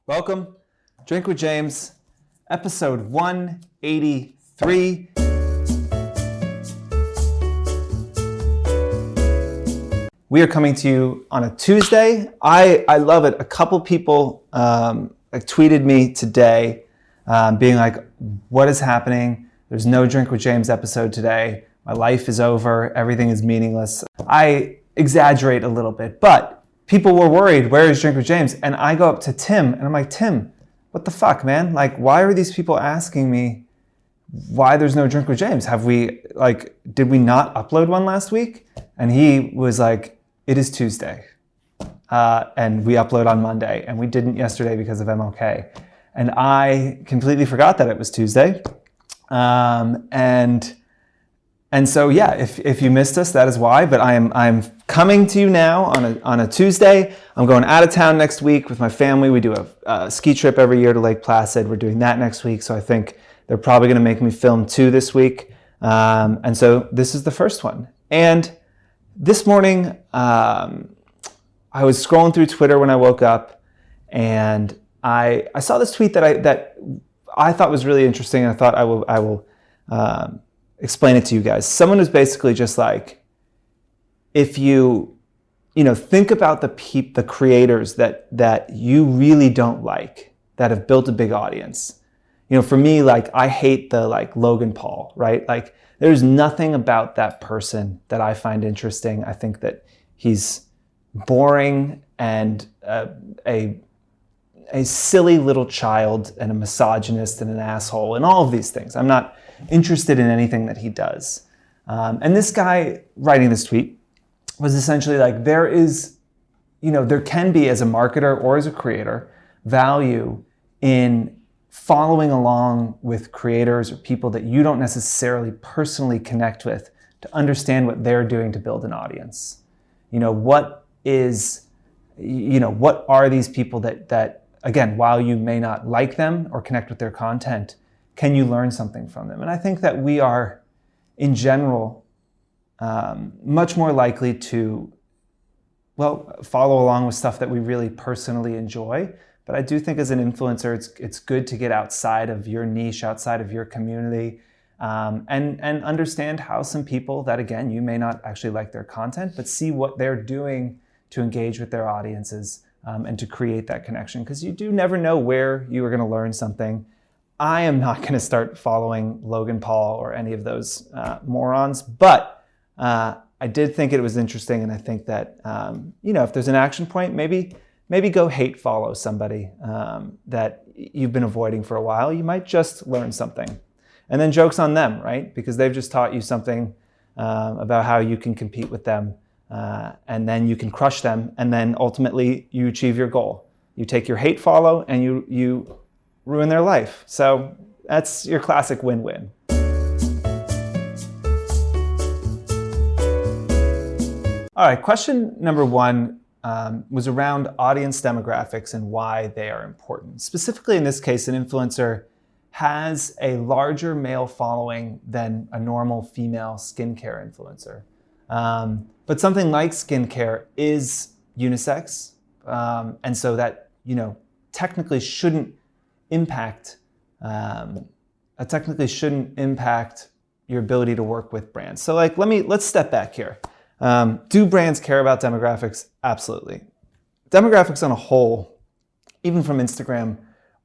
Welcome, Drink with James, episode 183. We are coming to you on a Tuesday. I love it. A couple people tweeted me today being like, what is happening? There's no Drink with James episode today. My life is over. Everything is meaningless. I exaggerate a little bit, but people were worried, where is Drink with James? And I go up to Tim and I'm like, Tim, what the fuck, man? Like, why are these people asking me why there's no Drink with James? Did we not upload one last week? And he was like, it is Tuesday. And we upload on Monday, and we didn't yesterday because of MLK. And I completely forgot that it was Tuesday. And so, yeah, if you missed us, that is why. But I'm coming to you now on a Tuesday. I'm going out of town next week with my family. We do a ski trip every year to Lake Placid. We're doing that next week. So I think they're probably going to make me film 2 this week. And so this is the first one. And this morning, I was scrolling through Twitter when I woke up, and I saw this tweet that I thought was really interesting, and I thought I will explain it to you guys. Someone was basically just like, if you think about the creators that you really don't like, that have built a big audience. For me, like, I hate the Logan Paul, right? Like, there's nothing about that person that I find interesting. I think that he's boring and a silly little child and a misogynist and an asshole and all of these things. I'm not interested in anything that he does. And this guy writing this tweet was essentially like, there can be, as a marketer or as a creator, value in following along with creators or people that you don't necessarily personally connect with to understand what they're doing to build an audience. What are these people that again, while you may not like them or connect with their content, can you learn something from them? And I think that we are, in general, much more likely to, follow along with stuff that we really personally enjoy. But I do think as an influencer, it's good to get outside of your niche, outside of your community, and understand how some people that, again, you may not actually like their content, but see what they're doing to engage with their audiences and to create that connection. Because you do never know where you are going to learn something. I am not going to start following Logan Paul or any of those morons, but I did think it was interesting, and I think that if there's an action point, maybe go hate follow somebody that you've been avoiding for a while. You might just learn something, and then joke's on them, right? Because they've just taught you something about how you can compete with them, and then you can crush them, and then ultimately you achieve your goal. You take your hate follow and you ruin their life. So that's your classic win-win. All right, question number 1 was around audience demographics and why they are important. Specifically in this case, an influencer has a larger male following than a normal female skincare influencer. But something like skincare is unisex, and so that technically shouldn't impact your ability to work with brands. So let's step back here. Do brands care about demographics? Absolutely. Demographics on a whole, even from Instagram,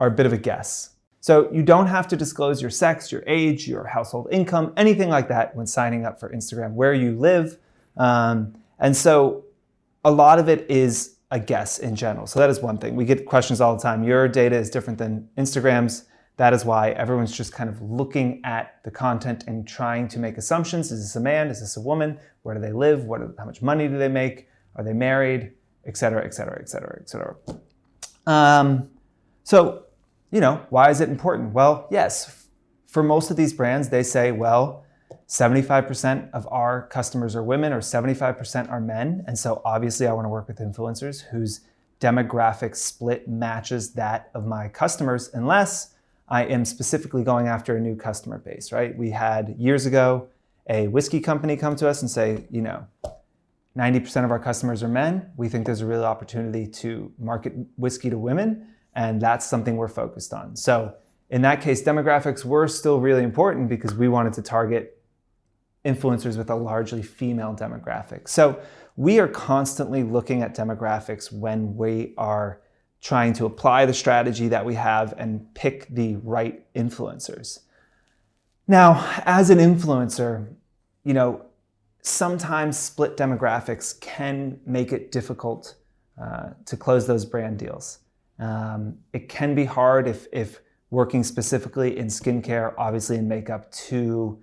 are a bit of a guess. So you don't have to disclose your sex, your age, your household income, anything like that when signing up for Instagram, where you live. And so a lot of it is a guess in general. So that is one thing. We get questions all the time. Your data is different than Instagram's. That is why everyone's just kind of looking at the content and trying to make assumptions. Is this a man? Is this a woman? Where do they live? How much money do they make? Are they married? Et cetera, et cetera, et cetera, et cetera. So, why is it important? Well, yes, for most of these brands, they say, 75% of our customers are women or 75% are men. And so obviously I want to work with influencers whose demographic split matches that of my customers, unless I am specifically going after a new customer base, right? We had years ago a whiskey company come to us and say, 90% of our customers are men. We think there's a real opportunity to market whiskey to women. And that's something we're focused on. So in that case, demographics were still really important because we wanted to target influencers with a largely female demographic. So we are constantly looking at demographics when we are trying to apply the strategy that we have and pick the right influencers. Now, as an influencer, sometimes split demographics can make it difficult to close those brand deals. It can be hard if working specifically in skincare, obviously in makeup, to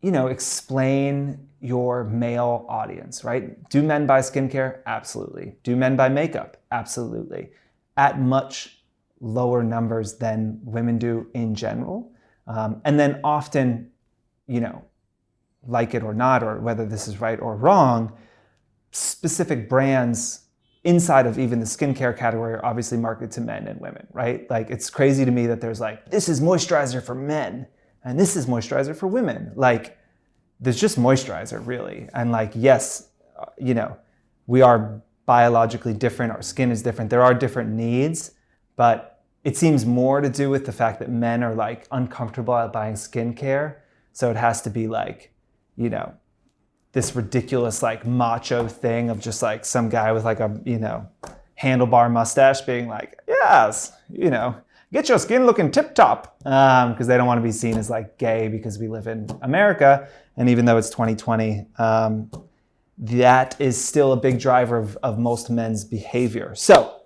explain your male audience, right? Do men buy skincare? Absolutely. Do men buy makeup? Absolutely. At much lower numbers than women do in general. And then often, like it or not, or whether this is right or wrong, specific brands inside of even the skincare category are obviously marketed to men and women, right? Like, it's crazy to me that there's this is moisturizer for men and this is moisturizer for women. There's just moisturizer, really. And yes, we are biologically different. Our skin is different. There are different needs, but it seems more to do with the fact that men are uncomfortable at buying skincare. So it has to be this ridiculous macho thing of just some guy with a handlebar mustache being yes, get your skin looking tip top, because they don't want to be seen as gay because we live in America. And even though it's 2020, that is still a big driver of most men's behavior. So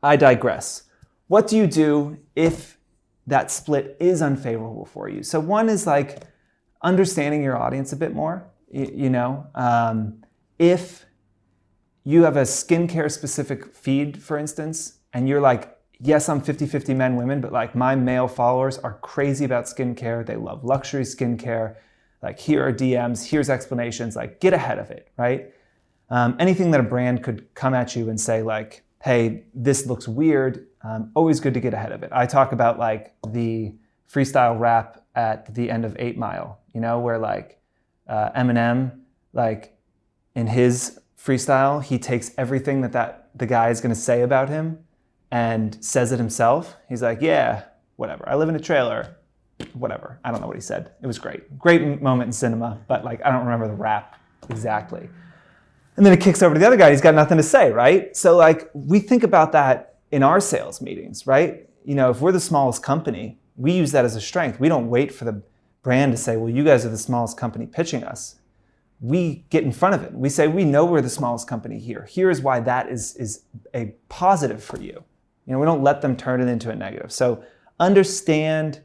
I digress. What do you do if that split is unfavorable for you? So one is understanding your audience a bit more. If you have a skincare specific feed, for instance, and you're yes, I'm 50-50 men, women, but my male followers are crazy about skincare. They love luxury skincare. Here are DMs, here's explanations, get ahead of it, right? Anything that a brand could come at you and say hey, this looks weird, always good to get ahead of it. I talk about the freestyle rap at the end of 8 Mile, where Eminem, in his freestyle, he takes everything that the guy is gonna say about him and says it himself. He's yeah, whatever, I live in a trailer, whatever. I don't know what he said. It was great. Great moment in cinema, but I don't remember the rap exactly. And then it kicks over to the other guy. He's got nothing to say, right? So we think about that in our sales meetings, right? If we're the smallest company, we use that as a strength. We don't wait for the brand to say, well, you guys are the smallest company pitching us. We get in front of it. We say, we know we're the smallest company here. Here's why that is a positive for you. We don't let them turn it into a negative. So understand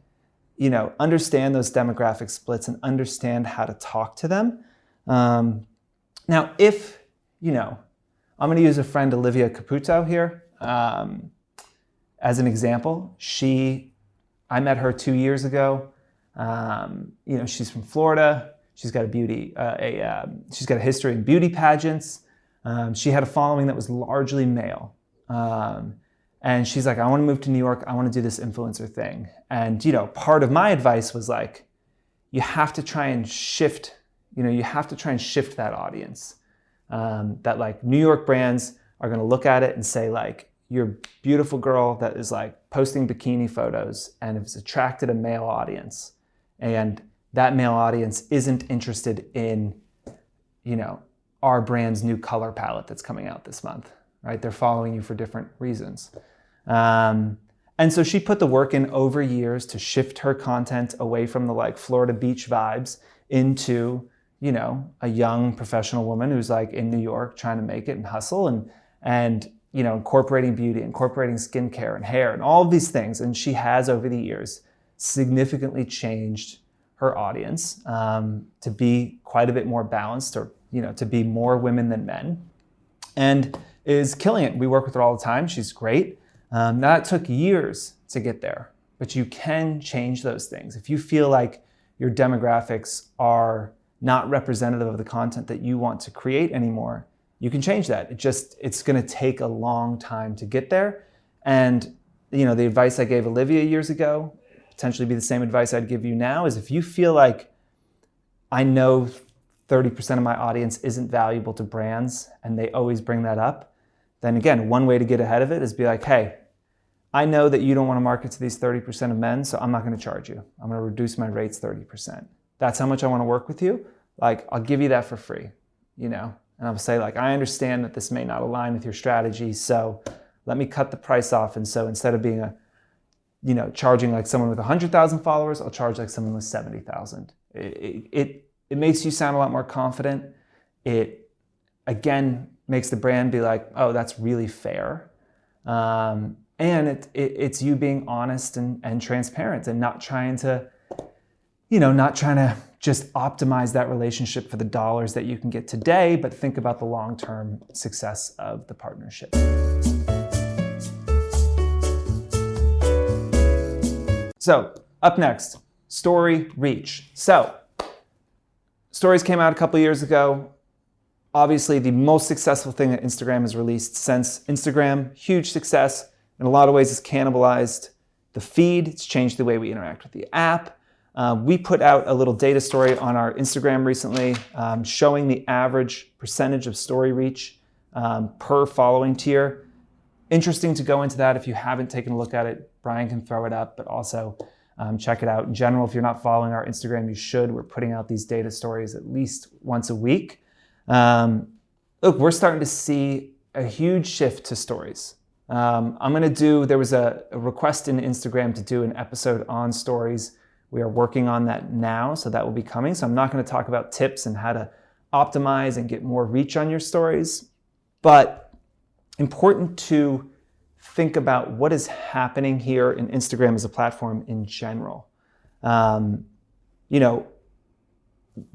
those demographic splits and understand how to talk to them. Now, if, I'm going to use a friend, Olivia Caputo here, as an example. I met her 2 years ago. She's from Florida. She's got she's got a history in beauty pageants. She had a following that was largely male. And she's I want to move to New York. I want to do this influencer thing. And, part of my advice was you have to try and shift, that audience. That New York brands are going to look at it and say you're a beautiful girl that is posting bikini photos and has attracted a male audience. And that male audience isn't interested in, our brand's new color palette that's coming out this month, right? They're following you for different reasons. And so she put the work in over years to shift her content away from the Florida beach vibes into, a young professional woman who's in New York trying to make it and hustle and incorporating beauty, incorporating skincare and hair and all of these things. And she has over the years significantly changed her audience to be quite a bit more balanced, or, to be more women than men, and is killing it. We work with her all the time. She's great. That took years to get there, but you can change those things. If you feel your demographics are not representative of the content that you want to create anymore, you can change that. It's going to take a long time to get there. And, the advice I gave Olivia years ago, potentially be the same advice I'd give you now, is if you feel I know 30% of my audience isn't valuable to brands and they always bring that up, then again, one way to get ahead of it is be hey, I know that you don't want to market to these 30% of men, so I'm not going to charge you. I'm going to reduce my rates 30%. That's how much I want to work with you. Like, I'll give you that for free, And I'll say, like, I understand that this may not align with your strategy, so let me cut the price off. And so instead of being charging like someone with 100,000 followers, I'll charge like someone with 70,000. It makes you sound a lot more confident. It, again, makes the brand be like, oh, that's really fair. And it's you being honest and transparent and not trying to just optimize that relationship for the dollars that you can get today, but think about the long-term success of the partnership. So up next, story reach. So stories came out a couple years ago. Obviously, the most successful thing that Instagram has released since Instagram, huge success. In a lot of ways, it's cannibalized the feed. It's changed the way we interact with the app. We put out a little data story on our Instagram recently showing the average percentage of story reach per following tier. Interesting to go into that. If you haven't taken a look at it, Brian can throw it up, but also check it out. In general, if you're not following our Instagram, you should. We're putting out these data stories at least once a week. Look, we're starting to see a huge shift to stories. There was a request in Instagram to do an episode on stories. We are working on that now, so that will be coming. So I'm not going to talk about tips and how to optimize and get more reach on your stories, but important to think about what is happening here in Instagram as a platform in general. When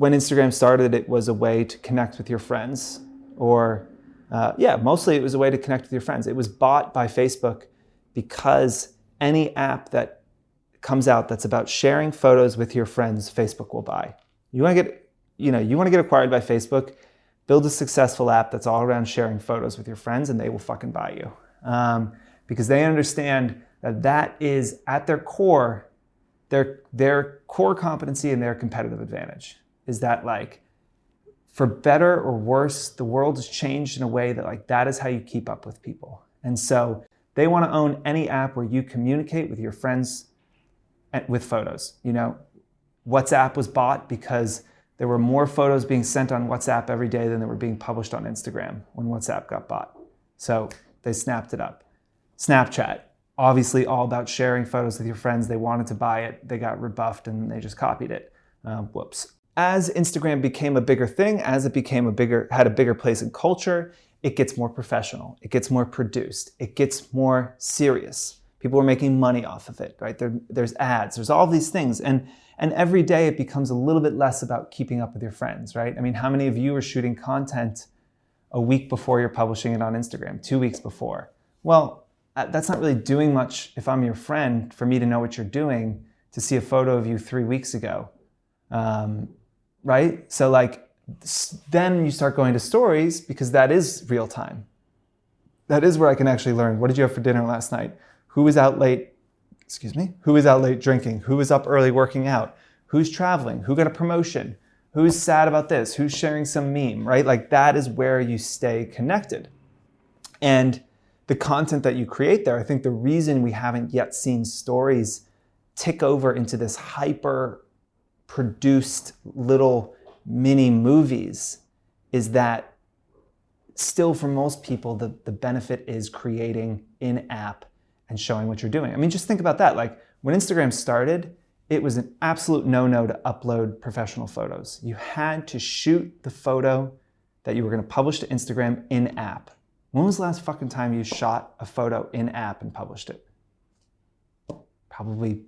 Instagram started, it was a way to connect with your friends, mostly it was a way to connect with your friends. It was bought by Facebook because any app that comes out that's about sharing photos with your friends, Facebook will buy. You want to get acquired by Facebook, build a successful app that's all around sharing photos with your friends, and they will fucking buy you. Because they understand that is at their core, their core competency and their competitive advantage is that, like, for better or worse, the world has changed in a way that, like, that is how you keep up with people. And so they want to own any app where you communicate with your friends with photos. WhatsApp was bought because there were more photos being sent on WhatsApp every day than they were being published on Instagram when WhatsApp got bought. So they snapped it up. Snapchat, obviously all about sharing photos with your friends. They wanted to buy it. They got rebuffed and they just copied it. Whoops. As Instagram became a bigger thing, as it had a bigger place in culture, it gets more professional. It gets more produced. It gets more serious. People are making money off of it, right? There's ads. There's all these things. And every day it becomes a little bit less about keeping up with your friends, right? I mean, how many of you are shooting content a week before you're publishing it on Instagram, 2 weeks before? Well, that's not really doing much if I'm your friend for me to know what you're doing to see a photo of you 3 weeks ago, right? So then you start going to stories because that is real time. That is where I can actually learn. What did you have for dinner last night? Who was out late? Who was out late drinking? Who was up early working out? Who's traveling? Who got a promotion? Who's sad about this? Who's sharing some meme, right? Like, that is where you stay connected. And the content that you create there, I think the reason we haven't yet seen stories tick over into this hyper produced little mini movies is that still for most people, the benefit is creating in-app and showing what you're doing. I mean, just think about that. Like, when Instagram started, it was an absolute no-no to upload professional photos. You had to shoot the photo that you were going to publish to Instagram in-app. When was the last fucking time you shot a photo in-app and published it? Probably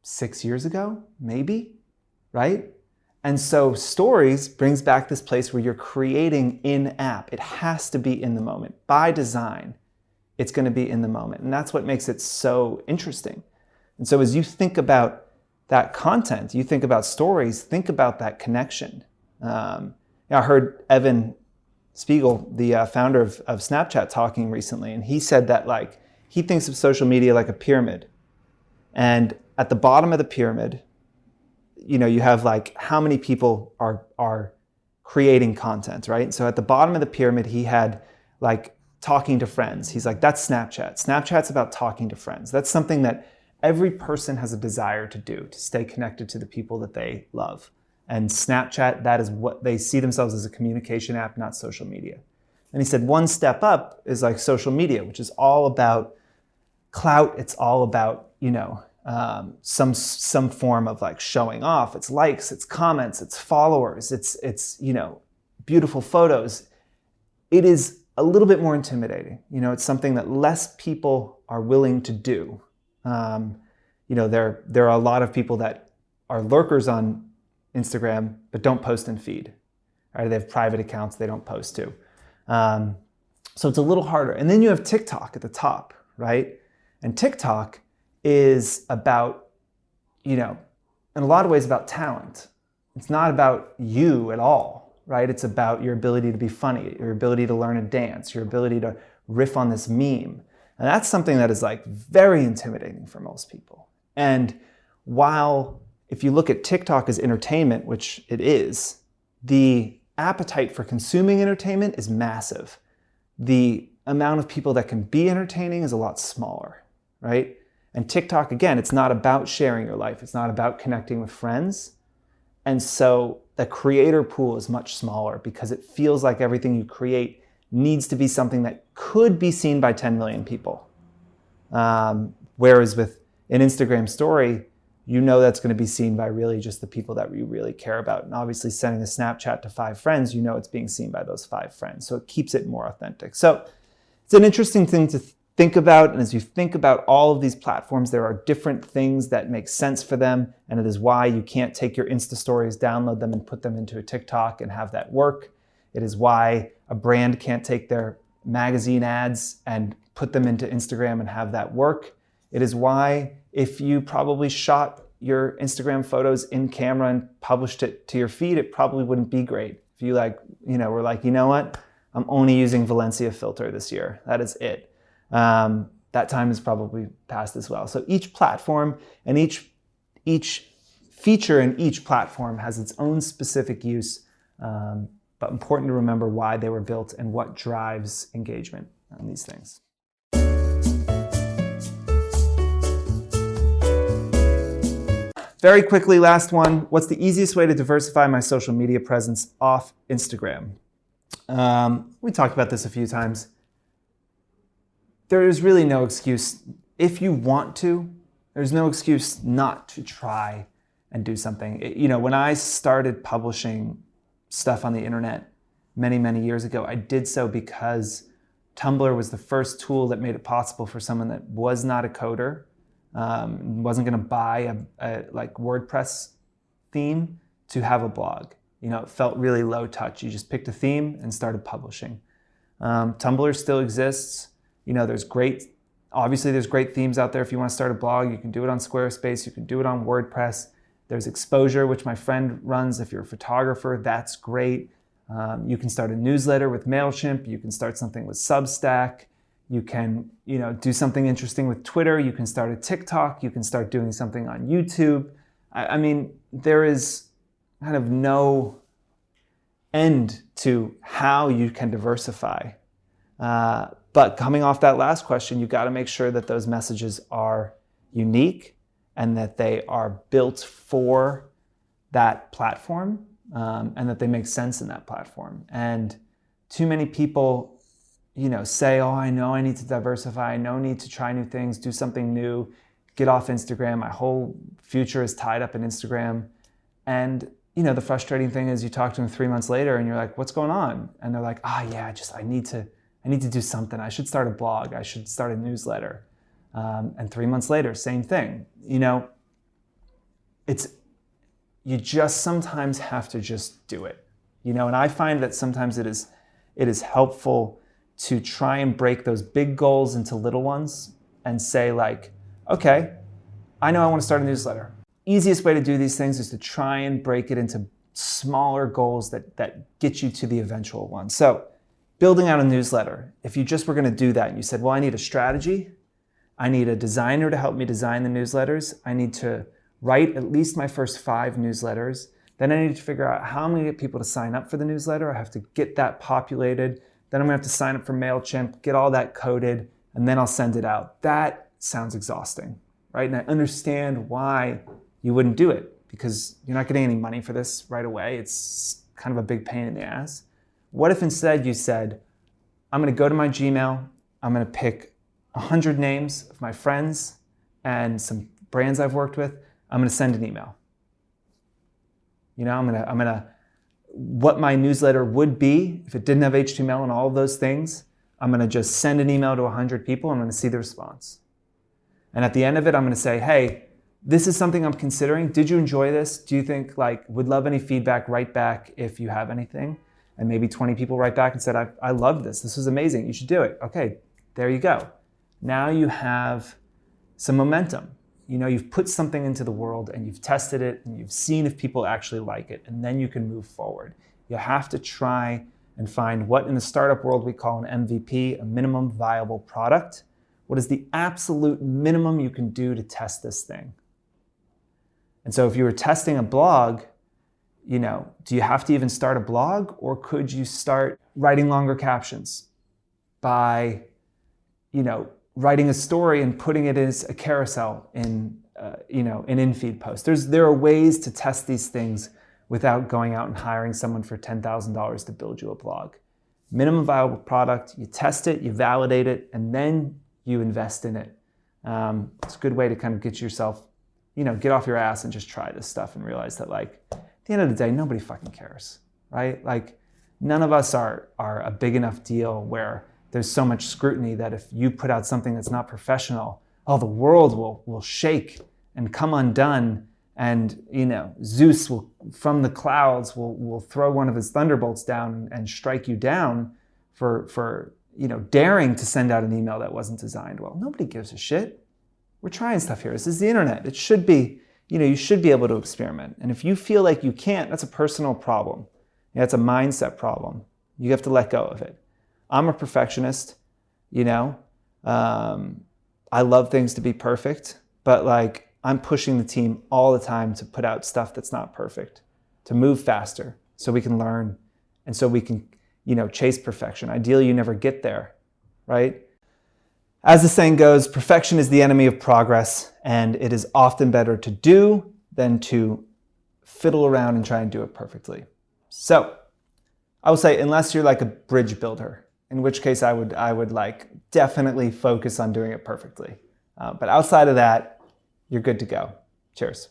6 years ago, maybe, right? And so stories brings back this place where you're creating in-app. It has to be in the moment. By design, it's going to be in the moment. And that's what makes it so interesting. And so as you think about that content, you think about stories, think about that connection. I heard Evan Spiegel, the founder of Snapchat, talking recently, and he said that, like, he thinks of social media like a pyramid. And at the bottom of the pyramid, you have like how many people are creating content, right? So at the bottom of the pyramid, he had like talking to friends. He's like, that's Snapchat. Snapchat's about talking to friends. That's something that every person has a desire to do, to stay connected to the people that they love. And Snapchat, that is what they see themselves as, a communication app, not social media. And he said one step up is like social media, which is all about clout. It's all about, some form of like showing off. It's likes, it's comments, it's followers, it's beautiful photos. It is a little bit more intimidating. It's something that less people are willing to do. There are a lot of people that are lurkers on Instagram, but don't post in feed. Right? They have private accounts they don't post to. So it's a little harder. And then you have TikTok at the top, right? And TikTok is about, in a lot of ways about talent. It's not about you at all, right? It's about your ability to be funny, your ability to learn a dance, your ability to riff on this meme. And that's something that is like very intimidating for most people. And while if you look at TikTok as entertainment, which it is, the appetite for consuming entertainment is massive. The amount of people that can be entertaining is a lot smaller, right? And TikTok, again, it's not about sharing your life. It's not about connecting with friends. And so the creator pool is much smaller because it feels like everything you create needs to be something that could be seen by 10 million people. Whereas with an Instagram story, that's going to be seen by really just the people that you really care about. And obviously sending a Snapchat to 5 friends, it's being seen by those 5 friends. So it keeps it more authentic. So it's an interesting thing to think about. And as you think about all of these platforms, there are different things that make sense for them. And it is why you can't take your Insta stories, download them and put them into a TikTok and have that work. It is why a brand can't take their magazine ads and put them into Instagram and have that work. It is why if you probably shot your Instagram photos in camera and published it to your feed, it probably wouldn't be great. If you were like, what? I'm only using Valencia filter this year. That is it. That time is probably past as well. So each platform and each feature in each platform has its own specific use, but important to remember why they were built and what drives engagement on these things. Very quickly, last one. What's the easiest way to diversify my social media presence off Instagram? We talked about this a few times. There is really no excuse. If you want to, there's no excuse not to try and do something. When I started publishing stuff on the internet many, many years ago, I did so because Tumblr was the first tool that made it possible for someone that was not a coder, wasn't going to buy a WordPress theme to have a blog. It felt really low touch. You just picked a theme and started publishing. Tumblr still exists. There's great themes out there. If you want to start a blog, you can do it on Squarespace. You can do it on WordPress. There's Exposure, which my friend runs. If you're a photographer, that's great. You can start a newsletter with MailChimp. You can start something with Substack. You can, do something interesting with Twitter. You can start a TikTok. You can start doing something on YouTube. I mean, there is kind of no end to how you can diversify. But coming off that last question, you've got to make sure that those messages are unique and that they are built for that platform, and that they make sense in that platform. And too many people, say, oh, I know I need to diversify. I know I need to try new things, do something new, get off Instagram. My whole future is tied up in Instagram. And, the frustrating thing is you talk to them 3 months later and you're like, what's going on? And they're like, I need to do something. I should start a blog. I should start a newsletter. And 3 months later, same thing. You just sometimes have to just do it. And I find that sometimes it is helpful to try and break those big goals into little ones and say like, okay, I know I want to start a newsletter. Easiest way to do these things is to try and break it into smaller goals that get you to the eventual one. So building out a newsletter, if you just were going to do that and you said, well, I need a strategy, I need a designer to help me design the newsletters, I need to write at least my first 5 newsletters, then I need to figure out how I'm going to get people to sign up for the newsletter. I have to get that populated. Then I'm gonna have to sign up for MailChimp, get all that coded, and then I'll send it out. That sounds exhausting, right? And I understand why you wouldn't do it, because you're not getting any money for this right away. It's kind of a big pain in the ass. What if instead you said, I'm gonna go to my Gmail, I'm gonna pick 100 names of my friends and some brands I've worked with, I'm gonna send an email. I'm gonna, what my newsletter would be if it didn't have HTML and all of those things, I'm gonna just send an email to 100 people, I'm gonna see the response. And at the end of it, I'm gonna say, hey, this is something I'm considering. Did you enjoy this? Do you think would love any feedback? Write back if you have anything. And maybe 20 people write back and said, I loved this. This was amazing. You should do it. Okay, there you go. Now you have some momentum. You've put something into the world and you've tested it and you've seen if people actually like it, and then you can move forward. You have to try and find what in the startup world we call an MVP, a minimum viable product. What is the absolute minimum you can do to test this thing? And so if you were testing a blog, do you have to even start a blog, or could you start writing longer captions by, writing a story and putting it as a carousel in, an in-feed post? There are ways to test these things without going out and hiring someone for $10,000 to build you a blog. Minimum viable product, you test it, you validate it, and then you invest in it. It's a good way to kind of get yourself, get off your ass and just try this stuff and realize that at the end of the day, nobody fucking cares, right? None of us are a big enough deal where there's so much scrutiny that if you put out something that's not professional, the world will shake and come undone, and Zeus will, from the clouds, will throw one of his thunderbolts down and strike you down for daring to send out an email that wasn't designed well. Nobody gives a shit. We're trying stuff here. This is the internet. It should be, you should be able to experiment. And if you feel like you can't, that's a personal problem. That's a mindset problem. You have to let go of it. I'm a perfectionist, I love things to be perfect, but I'm pushing the team all the time to put out stuff that's not perfect, to move faster so we can learn and so we can, chase perfection. Ideally, you never get there, right? As the saying goes, perfection is the enemy of progress, and it is often better to do than to fiddle around and try and do it perfectly. So I will say, unless you're like a bridge builder, in which case I would definitely focus on doing it perfectly. But outside of that, you're good to go. Cheers.